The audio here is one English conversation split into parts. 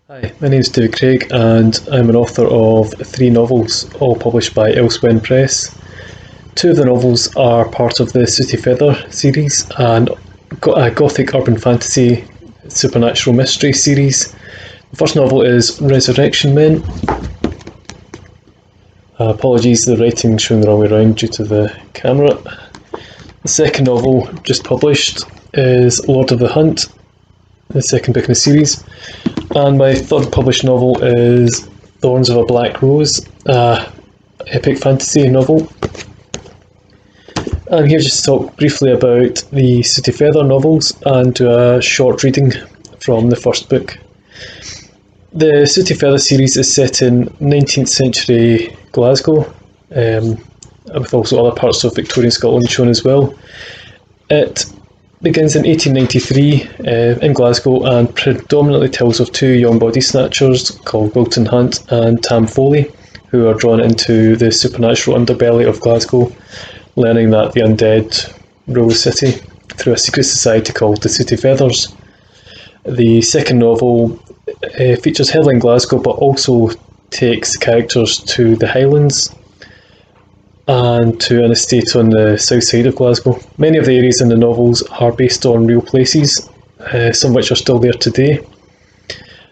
Hi, my name is David Craig and I'm an author of three novels, all published by Elsewhen Press. Two of the novels are part of the Sooty Feather series and a gothic urban fantasy supernatural mystery series. The first novel is Resurrection Men. Apologies, the writing's showing the wrong way around due to the camera. The second novel, just published, is Lord of the Hunt, the second book in the series. And my third published novel is Thorns of a Black Rose, a epic fantasy novel. I'm here just to talk briefly about the Sooty Feather novels and do a short reading from the first book. The Sooty Feather series is set in 19th century Glasgow, with also other parts of Victorian Scotland shown as well. It begins in 1893 in Glasgow and predominantly tells of two young body snatchers called Wilton Hunt and Tam Foley, who are drawn into the supernatural underbelly of Glasgow, learning that the undead rule the city through a secret society called the Sooty Feathers. The second novel features heavily in Glasgow but also takes characters to the Highlands and to an estate on the south side of Glasgow. Many of the areas in the novels are based on real places, some of which are still there today.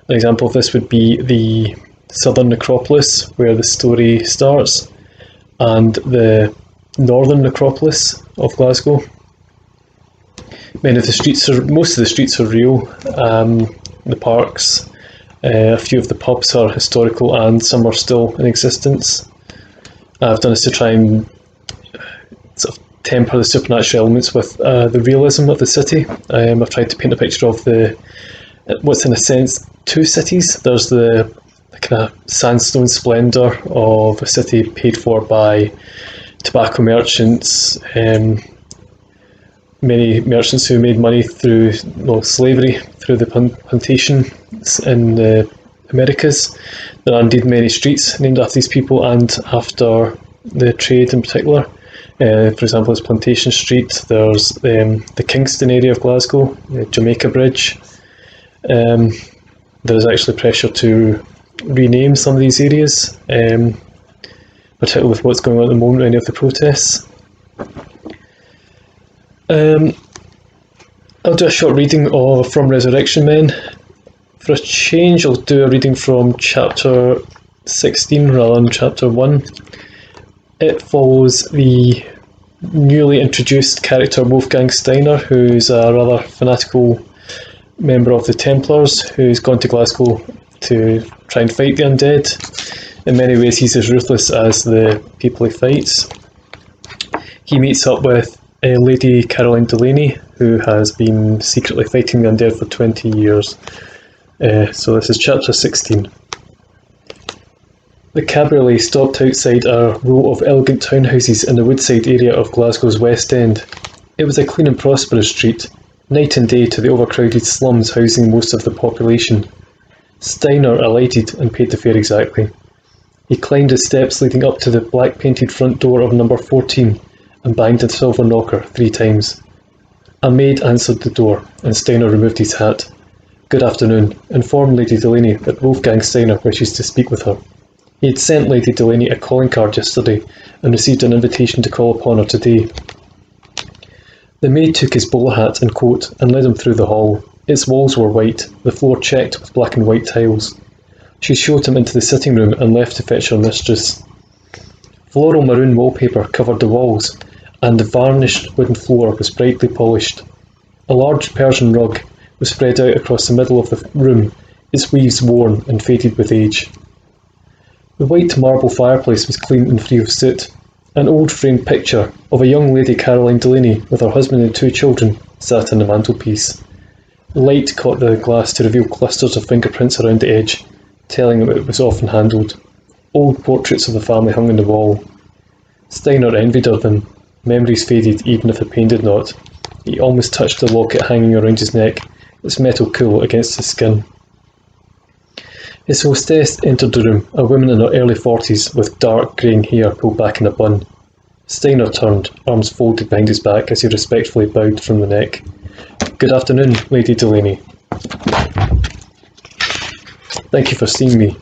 An example of this would be the southern necropolis, where the story starts, and the northern necropolis of Glasgow. Most of the streets are real. The parks, a few of the pubs are historical, and some are still in existence. I've done this to try and sort of temper the supernatural elements with the realism of the city. I've tried to paint a picture of what's in a sense two cities. There's the kind of sandstone splendour of a city paid for by tobacco merchants, many merchants who made money through slavery, through the plantation in the Americas. There are indeed many streets named after these people and after the trade in particular. For example, there's Plantation Street, there's the Kingston area of Glasgow, Jamaica Bridge. There is actually pressure to rename some of these areas, particularly with what's going on at the moment, any of the protests. I'll do a short reading from Resurrection Men. For a change, I'll do a reading from chapter 16 rather than chapter 1. It follows the newly introduced character Wolfgang Steiner, who's a rather fanatical member of the Templars, who's gone to Glasgow to try and fight the undead. In many ways, he's as ruthless as the people he fights. He meets up with Lady Caroline Delaney, who has been secretly fighting the undead for 20 years. So this is chapter 16. The cabriolet stopped outside a row of elegant townhouses in the Woodside area of Glasgow's West End. It was a clean and prosperous street, night and day to the overcrowded slums housing most of the population. Steiner alighted and paid the fare exactly. He climbed the steps leading up to the black-painted front door of number 14 and banged the silver knocker 3 times. A maid answered the door, and Steiner removed his hat. "Good afternoon. Inform Lady Delaney that Wolfgang Steiner wishes to speak with her." He had sent Lady Delaney a calling card yesterday and received an invitation to call upon her today. The maid took his bowler hat and coat and led him through the hall. Its walls were white, the floor checked with black and white tiles. She showed him into the sitting room and left to fetch her mistress. Floral maroon wallpaper covered the walls, and the varnished wooden floor was brightly polished. A large Persian rug was spread out across the middle of the room, its weaves worn and faded with age. The white marble fireplace was clean and free of soot. An old framed picture of a young Lady Caroline Delaney with her husband and 2 children sat on the mantelpiece. Light caught the glass to reveal clusters of fingerprints around the edge, telling him it was often handled. Old portraits of the family hung on the wall. Steiner envied her them. Memories faded even if the pain did not. He almost touched the locket hanging around his neck, its metal cool against his skin. His hostess entered the room, a woman in her early 40s with dark greying hair pulled back in a bun. Steiner turned, arms folded behind his back as he respectfully bowed from the neck. "Good afternoon, Lady Delaney." Thank you for seeing me.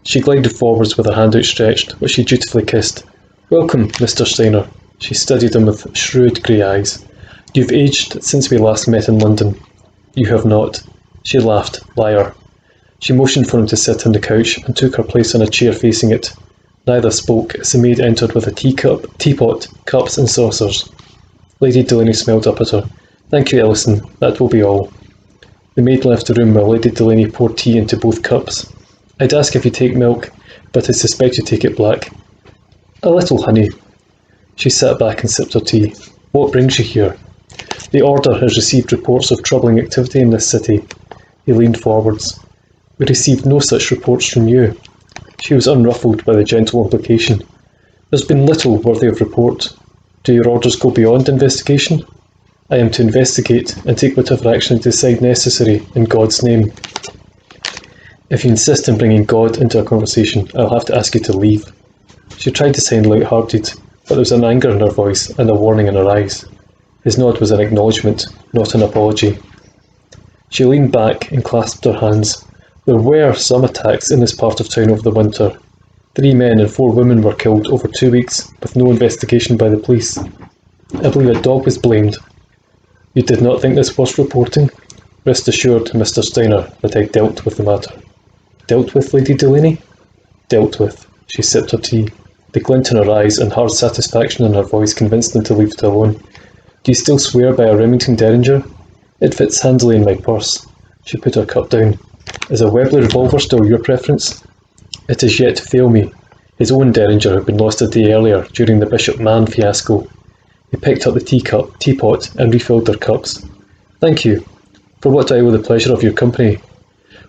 She glided forwards with her hand outstretched, which she dutifully kissed. Welcome, Mr. Steiner. She studied him with shrewd grey eyes. You've aged since we last met in London. You have not. She laughed. Liar. She motioned for him to sit on the couch and took her place on a chair facing it. Neither spoke as the maid entered with a teapot, cups and saucers. Lady Delaney smiled up at her. Thank you, Ellison. That will be all. The maid left the room while Lady Delaney poured tea into both cups. I'd ask if you take milk, but I suspect you take it black. A little, honey. She sat back and sipped her tea. What brings you here? The Order has received reports of troubling activity in this city. He leaned forwards. We received no such reports from you. She was unruffled by the gentle implication. There's been little worthy of report. Do your orders go beyond investigation? I am to investigate and take whatever action I decide necessary in God's name. If you insist on bringing God into a conversation, I'll have to ask you to leave. She tried to sound light-hearted, but there was an anger in her voice and a warning in her eyes. His nod was an acknowledgement, not an apology. She leaned back and clasped her hands. There were some attacks in this part of town over the winter. 3 men and 4 women were killed over 2 weeks, with no investigation by the police. I believe a dog was blamed. You did not think this worth reporting? Rest assured, Mr. Steiner, that I dealt with the matter. Dealt with, Lady Delaney? Dealt with. She sipped her tea. The glint in her eyes and hard satisfaction in her voice convinced him to leave it alone. Do you still swear by a Remington Derringer? It fits handily in my purse. She put her cup down. Is a Webley revolver still your preference? It is yet to fail me. His own Derringer had been lost a day earlier during the Bishop Man fiasco. He picked up the teapot and refilled their cups. Thank you. For what do I owe the pleasure of your company?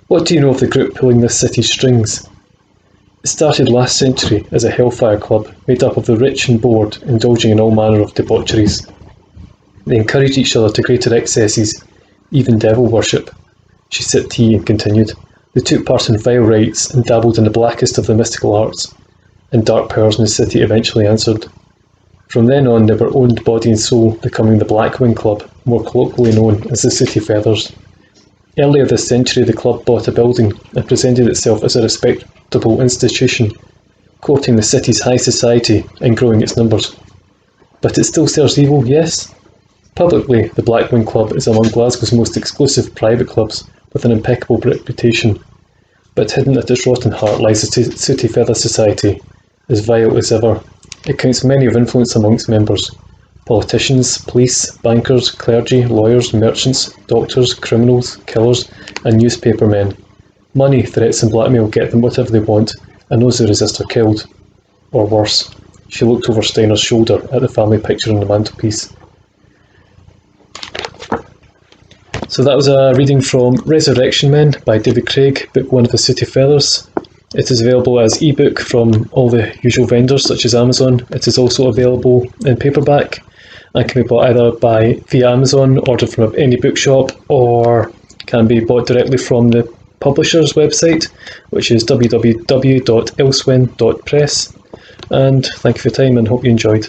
What do you know of the group pulling this city's strings? It started last century as a hellfire club made up of the rich and bored, indulging in all manner of debaucheries. They encouraged each other to greater excesses, even devil worship. She sipped tea and continued. They took part in vile rites and dabbled in the blackest of the mystical arts, and dark powers in the city eventually answered. From then on they were owned body and soul, becoming the Black Wing Club, more colloquially known as the Sooty Feathers. Earlier this century the club bought a building and presented itself as a respectable institution, courting the city's high society and growing its numbers. But it still serves evil, yes? Publicly, the Black Wing Club is among Glasgow's most exclusive private clubs, with an impeccable reputation. But hidden at its rotten heart lies the Sooty Feather Society, as vile as ever. It counts many of influence among its members. Politicians, police, bankers, clergy, lawyers, merchants, doctors, criminals, killers, and newspapermen. Money, threats and blackmail get them whatever they want, and those who resist are killed. Or worse. She looked over Steiner's shoulder at the family picture on the mantelpiece. So that was a reading from Resurrection Men by David Craig, book 1 of the Sooty Feathers. It is available as ebook from all the usual vendors such as Amazon. It is also available in paperback and can be bought either via Amazon, ordered from any bookshop, or can be bought directly from the publisher's website, which is www.elsewhen.press. And thank you for your time and hope you enjoyed.